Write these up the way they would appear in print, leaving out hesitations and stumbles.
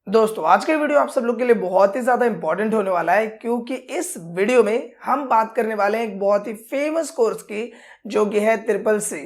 दोस्तों आज का वीडियो आप सब लोग के लिए बहुत ही ज़्यादा इंपॉर्टेंट होने वाला है क्योंकि इस वीडियो में हम बात करने वाले हैं एक बहुत ही फेमस कोर्स की जो कि है ट्रिपल सी।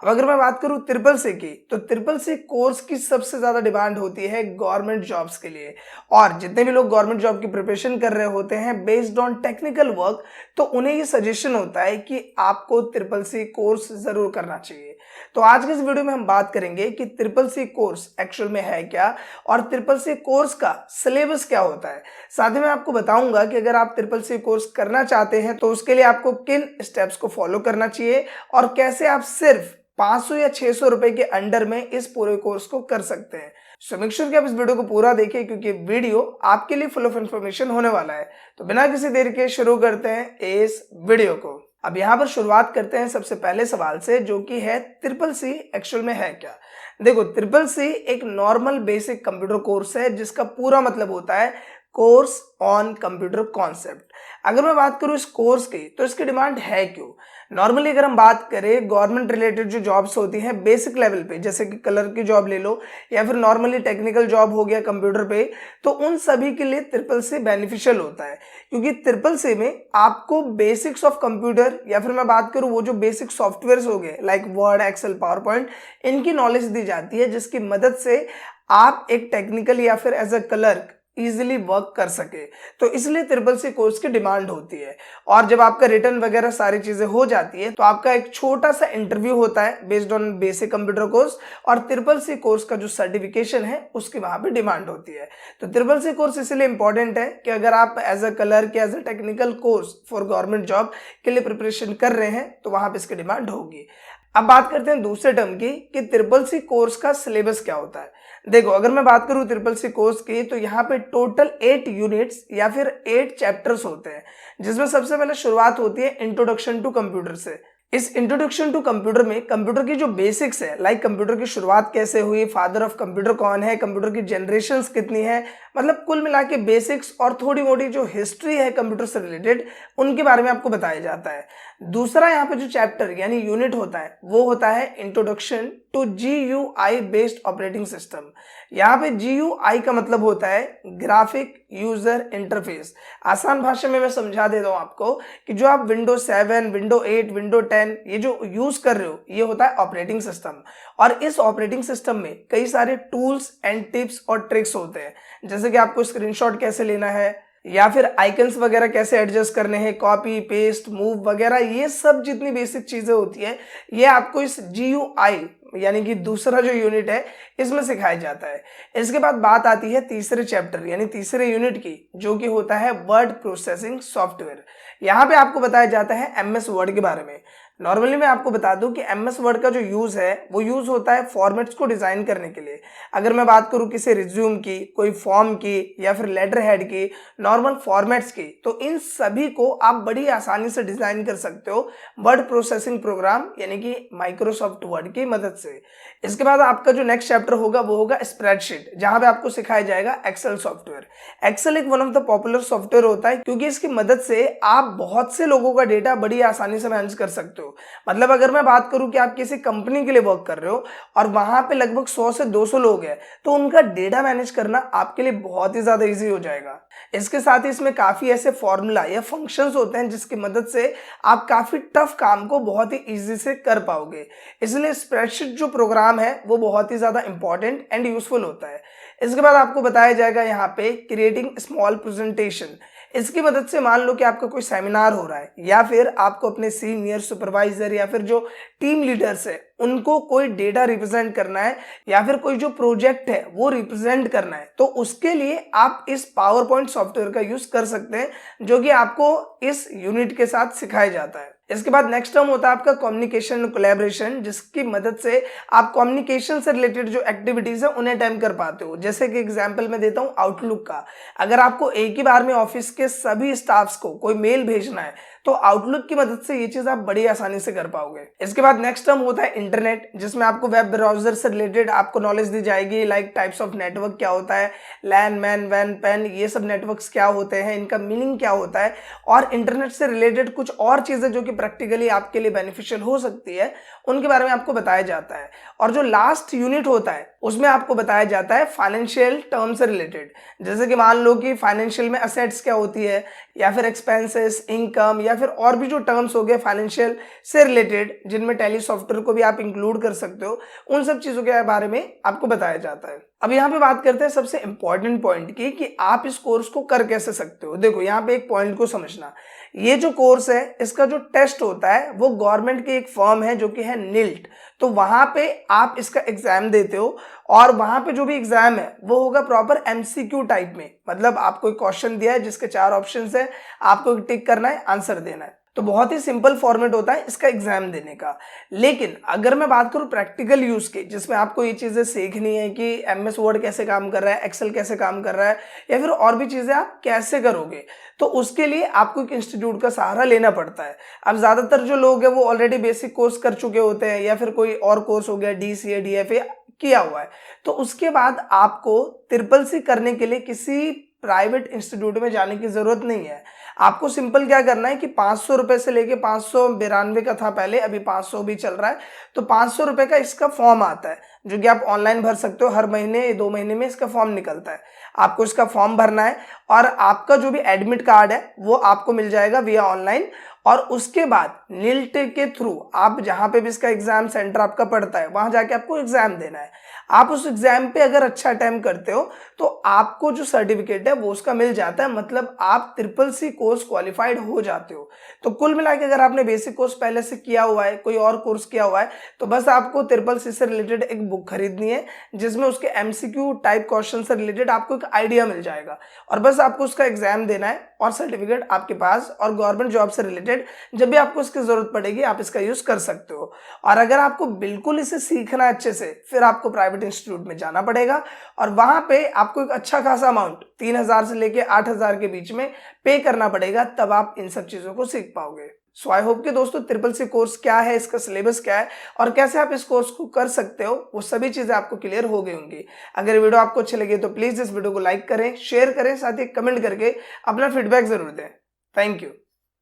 अब अगर मैं बात करूं ट्रिपल सी की तो ट्रिपल सी कोर्स की सबसे ज़्यादा डिमांड होती है गवर्नमेंट जॉब्स के लिए। और जितने भी लोग गवर्नमेंट जॉब की प्रिपरेशन कर रहे होते हैं बेस्ड ऑन टेक्निकल वर्क, तो उन्हें ये सजेशन होता है कि आपको ट्रिपल सी कोर्स ज़रूर करना चाहिए। तो आज के इस वीडियो में हम बात करेंगे कि ट्रिपल सी कोर्स एक्चुअल में है क्या और ट्रिपल सी कोर्स का सिलेबस क्या होता है। साथ ही मैं आपको बताऊंगा कि अगर आप ट्रिपल सी कोर्स करना चाहते हैं तो उसके लिए आपको किन स्टेप्स को फॉलो करना चाहिए और कैसे आप सिर्फ 500 या 600 रुपए के अंडर में इस पूरे कोर्स को कर सकते हैं। सो मेक श्योर कि आप इस वीडियो को पूरा देखिए क्योंकि वीडियो आपके लिए फुल ऑफ इंफॉर्मेशन होने वाला है। तो बिना किसी देरी के शुरू करते हैं इस वीडियो को। अब यहाँ पर शुरुआत करते हैं सबसे पहले सवाल से, जो कि है ट्रिपल सी एक्चुअल में है क्या। देखो, ट्रिपल सी एक नॉर्मल बेसिक कंप्यूटर कोर्स है जिसका पूरा मतलब होता है कोर्स ऑन कंप्यूटर कॉन्सेप्ट। अगर मैं बात करूं इस कोर्स की तो इसकी डिमांड है क्यों। नॉर्मली अगर हम बात करें गवर्नमेंट रिलेटेड जो जॉब्स होती हैं बेसिक लेवल पे, जैसे कि कलर की जॉब ले लो या फिर नॉर्मली टेक्निकल जॉब हो गया कंप्यूटर पे, तो उन सभी के लिए ट्रिपल सी बेनिफिशियल होता है क्योंकि ट्रिपल सी में आपको बेसिक्स ऑफ कंप्यूटर या फिर मैं बात करूं वो जो बेसिक सॉफ्टवेयर हो गए like word, Excel, PowerPoint, इनकी नॉलेज दी जाती है जिसकी मदद से आप एक टेक्निकल या फिर as a clerk easily work कर सके। तो इसलिए ट्रिपल सी कोर्स की डिमांड होती है। और जब आपका रिटर्न वगैरह सारी चीजें हो जाती है तो आपका एक छोटा सा इंटरव्यू होता है based on basic computer course, और ट्रिपल सी कोर्स का जो सर्टिफिकेशन है उसकी वहां पे डिमांड होती है। तो ट्रिपल सी कोर्स इसलिए इंपॉर्टेंट है कि अगर आप एज अ क्लर्क या as a technical course for government job के लिए प्रिपरेशन कर रहे हैं तो वहां पर इसकी डिमांड होगी। अब बात करते हैं दूसरे टर्म की कि ट्रिपल सी कोर्स का सिलेबस क्या होता है। देखो, अगर मैं बात करूं ट्रिपल सी कोर्स की तो यहाँ पे टोटल 8 यूनिट्स या फिर 8 चैप्टर्स होते हैं, जिसमें सबसे पहले शुरुआत होती है इंट्रोडक्शन टू कंप्यूटर से। इस इंट्रोडक्शन टू कंप्यूटर में कंप्यूटर की जो बेसिक्स है, लाइक कंप्यूटर की शुरुआत कैसे हुई, फादर ऑफ कंप्यूटर कौन है, कंप्यूटर की जनरेशंस कितनी है, मतलब कुल मिला के बेसिक्स और थोड़ी मोटी जो हिस्ट्री है कंप्यूटर से रिलेटेड उनके बारे में आपको बताया जाता है। दूसरा यहाँ पे जो चैप्टर यानी यूनिट होता है वो होता है introduction to GUI based operating system. यहाँ पे GUI का मतलब होता है ग्राफिक यूजर इंटरफेस। आसान भाषा में मैं समझा देता हूँ आपको कि जो आप विंडोज 7, विंडो 8, विंडो 10 ये जो यूज कर रहे हो ये होता है ऑपरेटिंग सिस्टम। और इस ऑपरेटिंग सिस्टम में कई सारे टूल्स एंड टिप्स और ट्रिक्स होते हैं, जैसे कि आपको स्क्रीनशॉट कैसे लेना है या फिर आइकन्स वगैरह कैसे एडजस्ट करने हैं, कॉपी पेस्ट मूव वगैरह, ये सब जितनी बेसिक चीजें होती है ये आपको इस GUI यानी कि दूसरा जो यूनिट है इसमें सिखाया जाता है। इसके बाद बात आती है तीसरे चैप्टर यानी तीसरे यूनिट की, जो कि होता है वर्ड प्रोसेसिंग सॉफ्टवेयर। यहाँ पे आपको बताया जाता है MS वर्ड के बारे में। नॉर्मली मैं आपको बता दूं कि MS वर्ड का जो यूज है वो यूज होता है फॉर्मेट्स को डिजाइन करने के लिए। अगर मैं बात करूं किसी रिज्यूम की, कोई फॉर्म की या फिर लेटर हेड की, नॉर्मल फॉर्मेट्स की, तो इन सभी को आप बड़ी आसानी से डिजाइन कर सकते हो वर्ड प्रोसेसिंग प्रोग्राम यानी कि माइक्रोसॉफ्ट वर्ड की मदद से। इसके बाद आपका जो नेक्स्ट चैप्टर होगा वो होगा स्प्रेडशीट, जहां पे आपको सिखाया जाएगा एक्सेल सॉफ्टवेयर। एक्सेल एक one of the popular software होता है क्योंकि इसकी मदद से आप बहुत से लोगों का डेटा बड़ी आसानी से मैनेज कर सकते हो। मतलब अगर मैं बात करूं कि आप किसी कंपनी के लिए वर्क कर रहे हो और वहां पे लगभग 100 से 200 लोग हैं, तो उनका डेटा मैनेज करना आपके लिए बहुत ही ज्यादा इजी हो जाएगा। इसके साथ ही इसमें काफी ऐसे फॉर्मूला या फंक्शंस होते हैं जिसकी मदद से आप काफी टफ काम को बहुत ही इजी से कर पाओगे। इसलिए स्प्रेडशीट जो प्रोग्राम है वो बहुत ही ज्यादा इंपॉर्टेंट एंड यूजफुल होता है। इसके बाद आपको बताया जाएगा यहाँ पे क्रिएटिंग स्मॉल प्रेजेंटेशन। इसकी मदद से मान लो कि आपका कोई सेमिनार हो रहा है या फिर आपको अपने सीनियर, सुपरवाइजर या फिर जो टीम लीडर्स है उनको कोई डेटा रिप्रेजेंट करना है या फिर कोई जो प्रोजेक्ट है वो रिप्रेजेंट करना है, तो उसके लिए आप इस पावर पॉइंट सॉफ्टवेयर का यूज कर सकते हैं, जो कि आपको इस यूनिट के साथ सिखाया जाता है। इसके बाद नेक्स्ट टर्म होता है आपका कम्युनिकेशन कोलैबोरेशन, जिसकी मदद से आप कम्युनिकेशन से रिलेटेड जो एक्टिविटीज है उन्हें अटेम्प्ट कर पाते हो। जैसे कि एग्जांपल मैं देता हूं आउटलुक का। अगर आपको एक ही बार में ऑफिस के सभी स्टाफ्स को कोई मेल भेजना है तो आउटलुक की मदद से ये चीज आप बड़ी आसानी से कर पाओगे। इसके बाद नेक्स्ट टर्म होता है इंटरनेट, जिसमें आपको वेब ब्राउजर से रिलेटेड आपको नॉलेज दी जाएगी, लाइक टाइप्स ऑफ नेटवर्क क्या होता है, लैन, मैन, वैन, पेन, ये सब नेटवर्क्स क्या होते हैं, इनका मीनिंग क्या होता है, और इंटरनेट से रिलेटेड कुछ और चीजें जो कि प्रैक्टिकली आपके लिए बेनिफिशियल हो सकती है, उनके बारे में आपको बताया जाता है। और जो लास्ट यूनिट होता है उसमें आपको बताया जाता है फाइनेंशियल टर्म से रिलेटेड, जैसे कि मान लो कि फाइनेंशियल में असेट्स क्या होती है, या फिर एक्सपेंसेस, इनकम, या फिर और भी जो टर्म्स हो गए फाइनेंशियल से रिलेटेड, जिनमें टैली सॉफ्टवेयर को भी आप इंक्लूड कर सकते हो, उन सब चीज़ों के बारे में आपको बताया जाता है। अब यहाँ पे बात करते हैं सबसे इंपॉर्टेंट पॉइंट की कि आप इस कोर्स को कर कैसे सकते हो। देखो यहाँ पे एक पॉइंट को समझना, ये जो कोर्स है इसका जो टेस्ट होता है वो गवर्नमेंट की एक फर्म है जो कि है निल्ट, तो वहां पे आप इसका एग्जाम देते हो और वहां पे जो भी एग्जाम है वो होगा प्रॉपर एमसीक्यू टाइप में, मतलब आपको एक क्वेश्चन दिया है जिसके 4 ऑप्शंस है, आपको टिक करना है, आंसर देना है। तो बहुत ही सिंपल फॉर्मेट होता है इसका एग्जाम देने का। लेकिन अगर मैं बात करूं प्रैक्टिकल यूज की, जिसमें आपको ये चीजें सीखनी है कि एमएस वर्ड कैसे काम कर रहा है, एक्सेल कैसे काम कर रहा है, या फिर और भी चीजें आप कैसे करोगे, तो उसके लिए आपको एक इंस्टीट्यूट का सहारा लेना पड़ता है। अब ज्यादातर जो लोग हैं वो ऑलरेडी बेसिक कोर्स कर चुके होते हैं, या फिर कोई और कोर्स हो गया, डीसीए, डीएफए किया हुआ है, तो उसके बाद आपको ट्रिपल सी करने के लिए किसी प्राइवेट इंस्टीट्यूट में जाने की जरूरत नहीं है। आपको सिंपल क्या करना है कि 500 रुपए से लेके 592 का था पहले, अभी 500 भी चल रहा है, तो 500 रुपए का इसका फॉर्म आता है जो कि आप ऑनलाइन भर सकते हो। हर महीने 2 महीने में इसका फॉर्म निकलता है, आपको इसका फॉर्म भरना है और आपका जो भी एडमिट कार्ड है वो आपको मिल जाएगा विया ऑनलाइन। और उसके बाद निल्ट के थ्रू आप जहां पे भी इसका एग्जाम सेंटर आपका पड़ता है वहां जाके आपको एग्जाम देना है। आप उस एग्जाम पे अगर अच्छा अटेम्प्ट करते हो तो आपको जो सर्टिफिकेट है वो उसका मिल जाता है, मतलब आप ट्रिपल सी कोर्स क्वालिफाइड हो जाते हो। तो कुल मिला के अगर आपने बेसिक कोर्स पहले से किया हुआ है, कोई और कोर्स किया हुआ है, तो बस आपको ट्रिपल सी से रिलेटेड एक बुक खरीदनी है जिसमें उसके एमसीक्यू टाइप क्वेश्चन से रिलेटेड आपको एक आइडिया मिल जाएगा, और बस आपको उसका एग्जाम देना है और सर्टिफिकेट आपके पास। और गवर्नमेंट जॉब से रिलेटेड जब भी आपको इसकी जरूरत पड़ेगी आप इसका यूज कर सकते हो। और अगर आपको बिल्कुल इसे सीखना है अच्छे से, फिर आपको प्राइवेट इंस्टीट्यूट में जाना पड़ेगा और वहां पे आपको एक अच्छा खासा अमाउंट 3000 से लेके 8000 के बीच में पे करना पड़ेगा, तब आप इन सब चीजों को सीख पाओगे। सो आई होप कि दोस्तों ट्रिपल सी कोर्स क्या है, इसका सिलेबस क्या है और कैसे आप इस कोर्स को कर सकते हो, वो सभी चीजें आपको क्लियर हो गई होंगी। अगर ये वीडियो आपको अच्छी लगी तो प्लीज इस वीडियो को लाइक करें, शेयर करें, साथ ही कमेंट करके अपना फीडबैक जरूर दें। Thank you.